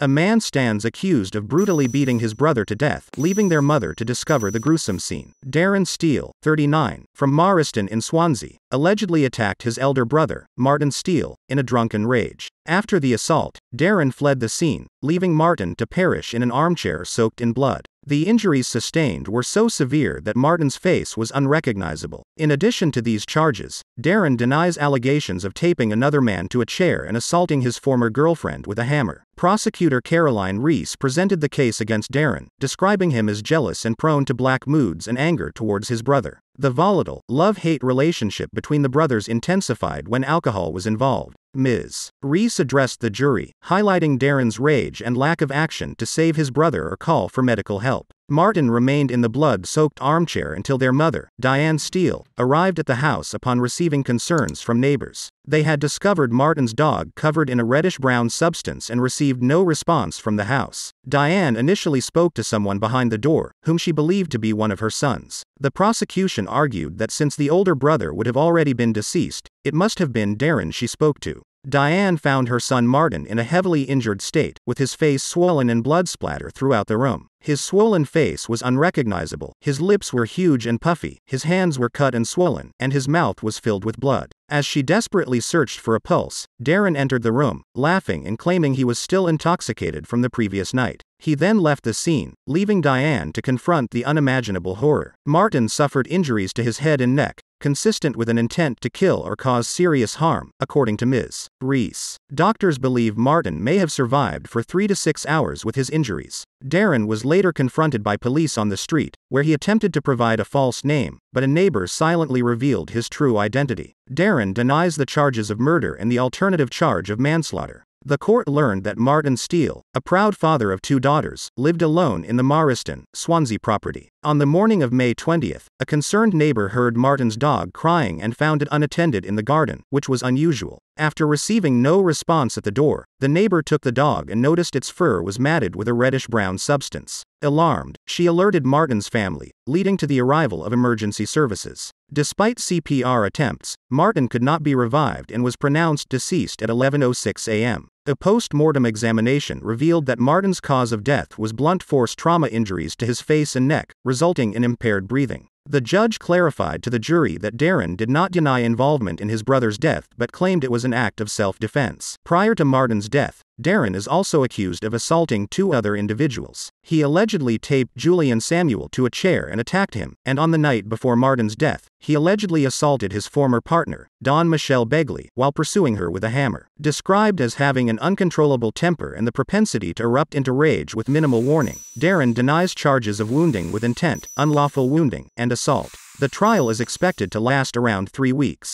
A man stands accused of brutally beating his brother to death, leaving their mother to discover the gruesome scene. Darren Steele, 39, from Marston in Swansea, allegedly attacked his elder brother, Martin Steele, in a drunken rage. After the assault, Darren fled the scene, leaving Martin to perish in an armchair soaked in blood. The injuries sustained were so severe that Martin's face was unrecognizable. In addition to these charges, Darren denies allegations of taping another man to a chair and assaulting his former girlfriend with a hammer. Prosecutor Caroline Reese presented the case against Darren, describing him as jealous and prone to black moods and anger towards his brother. The volatile, love-hate relationship between the brothers intensified when alcohol was involved. Ms. Reese addressed the jury, highlighting Darren's rage and lack of action to save his brother or call for medical help. Martin remained in the blood-soaked armchair until their mother, Diane Steele, arrived at the house upon receiving concerns from neighbors. They had discovered Martin's dog covered in a reddish-brown substance and received no response from the house. Diane initially spoke to someone behind the door, whom she believed to be one of her sons. The prosecution argued that since the older brother would have already been deceased, it must have been Darren she spoke to. Diane found her son Martin in a heavily injured state, with his face swollen and blood splatter throughout the room. His swollen face was unrecognizable, his lips were huge and puffy, his hands were cut and swollen, and his mouth was filled with blood. As she desperately searched for a pulse, Darren entered the room, laughing and claiming he was still intoxicated from the previous night. He then left the scene, leaving Diane to confront the unimaginable horror. Martin suffered injuries to his head and neck, consistent with an intent to kill or cause serious harm, according to Ms. Reese. Doctors believe Martin may have survived for 3 to 6 hours with his injuries. Darren was later confronted by police on the street, where he attempted to provide a false name, but a neighbor silently revealed his true identity. Darren denies the charges of murder and the alternative charge of manslaughter. The court learned that Martin Steele, a proud father of 2 daughters, lived alone in the Marston, Swansea property. On the morning of May 20th, a concerned neighbor heard Martin's dog crying and found it unattended in the garden, which was unusual. After receiving no response at the door, the neighbor took the dog and noticed its fur was matted with a reddish-brown substance. Alarmed, she alerted Martin's family, leading to the arrival of emergency services. Despite CPR attempts, Martin could not be revived and was pronounced deceased at 11:06 a.m. A post-mortem examination revealed that Martin's cause of death was blunt force trauma injuries to his face and neck, resulting in impaired breathing. The judge clarified to the jury that Darren did not deny involvement in his brother's death but claimed it was an act of self-defense. Prior to Martin's death, Darren is also accused of assaulting 2 other individuals. He allegedly taped Julian Samuel to a chair and attacked him, and on the night before Martin's death, he allegedly assaulted his former partner, Dawn Michelle Begley, while pursuing her with a hammer. Described as having an uncontrollable temper and the propensity to erupt into rage with minimal warning, Darren denies charges of wounding with intent, unlawful wounding, and assault. The trial is expected to last around 3 weeks.